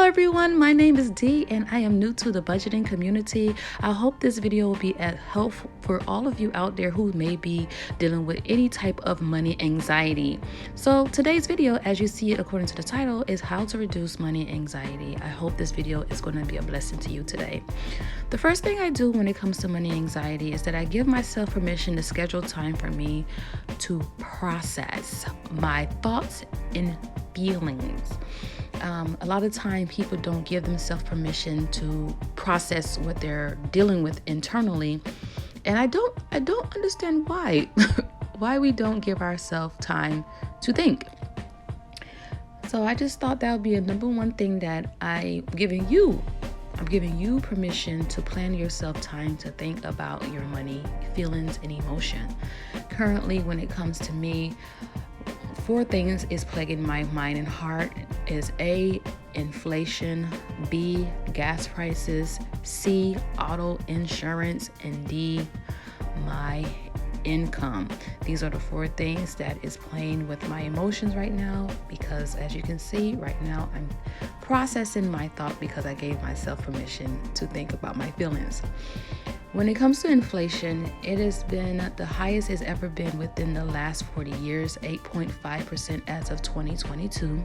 everyone, my name is Dee and I am new to the budgeting community. I hope this video will be as helpful for all of you out there who may be dealing with any type of money anxiety. So today's video, as you see it according to the title, is how to reduce money anxiety. I hope this video is going to be a blessing to you today. The first thing I do when it comes to money anxiety is that I give myself permission to schedule time for me to process my thoughts and feelings. A lot of time people don't give themselves permission to process what they're dealing with internally, and I don't understand why why we don't give ourselves time to think. So I just thought that would be a number one thing that I'm giving you permission to plan yourself time to think about your money, feelings, and emotion. Currently, when it comes to me, 4 things is plaguing my mind and heart is A, inflation, B, gas prices, C, auto insurance, and D, my income. These are the 4 things that is playing with my emotions right now, because as you can see right now, I'm processing my thought because I gave myself permission to think about my feelings. When it comes to inflation, it has been the highest it's ever been within the last 40 years, 8.5% as of 2022.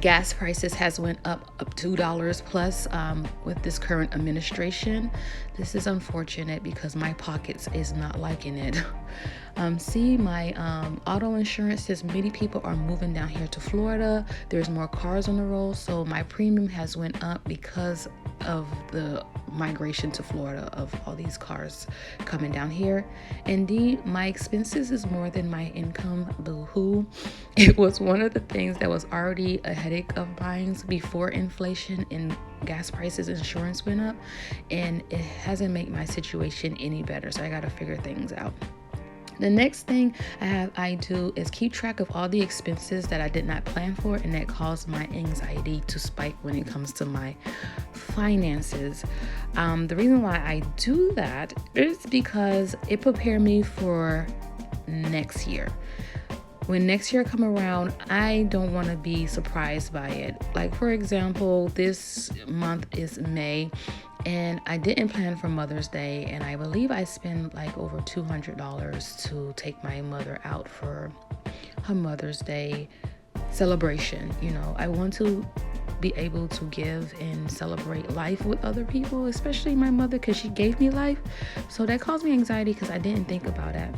Gas prices has went up $2 plus with this current administration. This is unfortunate because my pockets is not liking it. My auto insurance says many people are moving down here to Florida. There's more cars on the road, so my premium has went up because of the migration to Florida of all these cars coming down here. Indeed, my expenses is more than my income. Boo-hoo. It was one of the things that was already a headache of mine before inflation and gas prices, insurance went up, and it hasn't made my situation any better. So I got to figure things out. The next thing I do is keep track of all the expenses that I did not plan for and that caused my anxiety to spike when it comes to my finances. The reason why I do that is because it prepared me for next year. When next year come around, I don't want to be surprised by it. Like, for example, this month is May, and I didn't plan for Mother's Day, and I believe I spent like over $200 to take my mother out for her Mother's Day celebration. You know, I want to be able to give and celebrate life with other people, especially my mother, because she gave me life. So that caused me anxiety because I didn't think about that.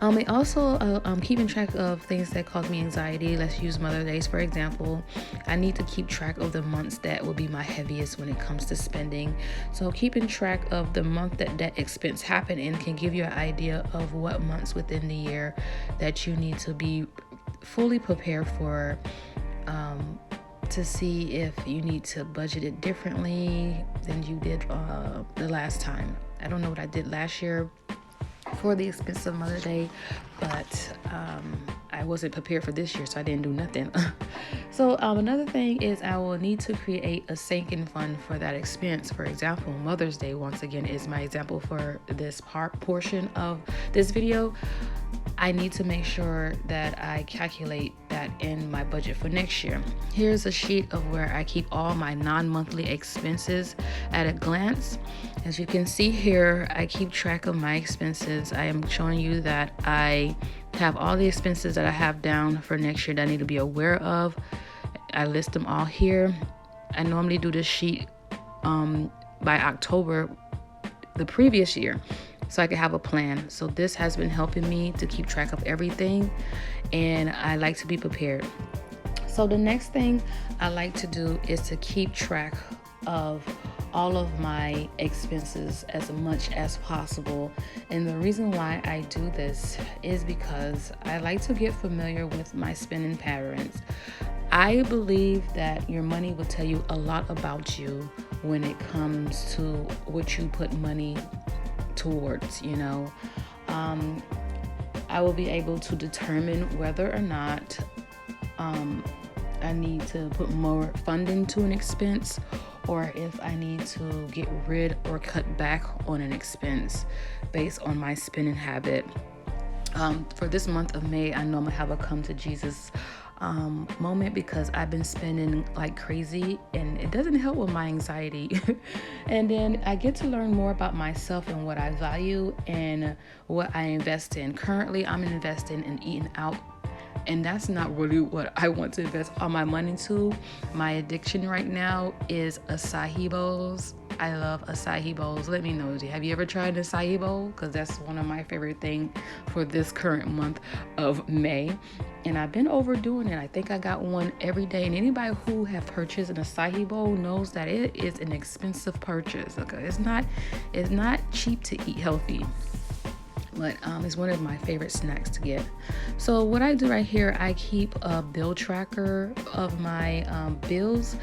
It also keeping track of things that cause me anxiety. Let's use Mother's Days for example. I need to keep track of the months that will be my heaviest when it comes to spending. So keeping track of the month that expense happened in can give you an idea of what months within the year that you need to be fully prepared for, to see if you need to budget it differently than you did the last time. I don't know what I did last year for the expense of Mother's Day, but I wasn't prepared for this year, so I didn't do nothing. So another thing is I will need to create a sinking fund for that expense. For example, Mother's Day, once again, is my example for this portion of this video. I need to make sure that I calculate that in my budget for next year. Here's a sheet of where I keep all my non-monthly expenses at a glance. As you can see here, I keep track of my expenses. I am showing you that I have all the expenses that I have down for next year that I need to be aware of. I list them all here. I normally do this sheet by October the previous year, so I can have a plan. So this has been helping me to keep track of everything, and I like to be prepared. So the next thing I like to do is to keep track of all of my expenses as much as possible. And the reason why I do this is because I like to get familiar with my spending patterns. I believe that your money will tell you a lot about you when it comes to what you put money towards, you know. I will be able to determine whether or not I need to put more funding to an expense, or if I need to get rid or cut back on an expense based on my spending habit. For this month of May, I know I'm gonna have a come to Jesus moment because I've been spending like crazy and it doesn't help with my anxiety. And then I get to learn more about myself and what I value and what I invest in. Currently, I'm investing in eating out, and that's not really what I want to invest all my money to. My addiction right now is acai bowls. I love acai bowls. Let me know, have you ever tried an acai bowl? Because that's one of my favorite things for this current month of May. And I've been overdoing it. I think I got one every day. And anybody who have purchased an acai bowl knows that it is an expensive purchase. Okay, it's not cheap to eat healthy. But it's one of my favorite snacks to get. So what I do right here, I keep a bill tracker of my bills,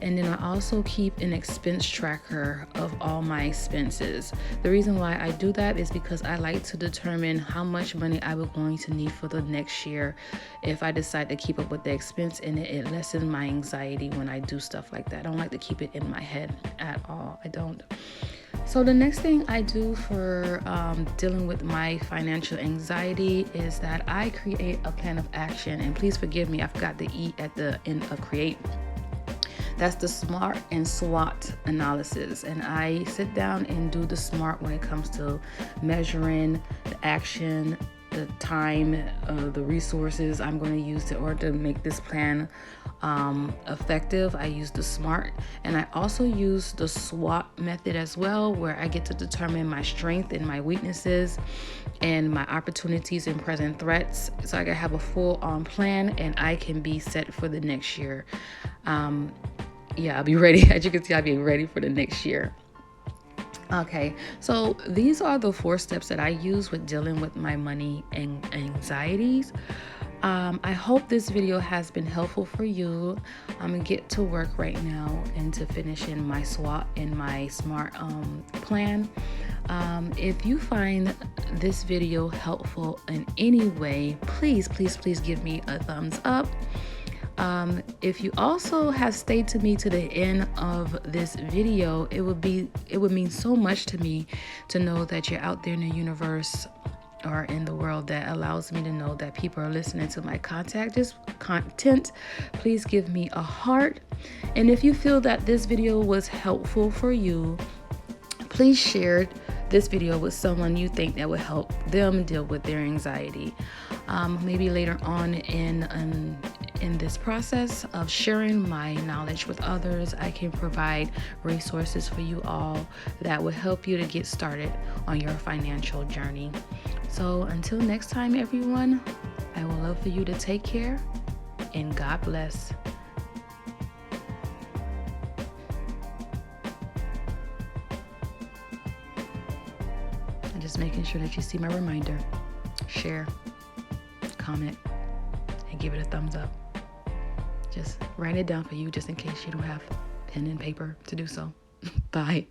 and then I also keep an expense tracker of all my expenses. The reason why I do that is because I like to determine how much money I was going to need for the next year if I decide to keep up with the expense, and it lessens my anxiety when I do stuff like that. I don't like to keep it in my head at all. I don't. So the next thing I do for dealing with my financial anxiety is that I create a plan of action. And please forgive me, I forgot the E at the end of create. That's the SMART and SWOT analysis. And I sit down and do the SMART when it comes to measuring the action, the time, the resources I'm going to use in order to make this plan effective. I use the SMART, and I also use the SWOT method as well, where I get to determine my strength and my weaknesses and my opportunities and present threats, so I can have a full-on plan and I can be set for the next year. I'll be ready. As you can see, I'll be ready for the next year. Okay, so these are the 4 steps that I use with dealing with my money and anxieties. I hope this video has been helpful for you. I'm gonna get to work right now into finishing my SWOT and my SMART plan. If you find this video helpful in any way, please give me a thumbs up. If you also have stayed to me to the end of this video, it would mean so much to me to know that you're out there in the universe or in the world. That allows me to know that people are listening to my content. Please give me a heart. And if you feel that this video was helpful for you, please share this video with someone you think that would help them deal with their anxiety. Maybe later on in this process of sharing my knowledge with others, I can provide resources for you all that will help you to get started on your financial journey. So until next time, everyone, I would love for you to take care and God bless. I'm just making sure that you see my reminder. Share, comment, and give it a thumbs up. Just write it down for you just in case you don't have pen and paper to do so. Bye.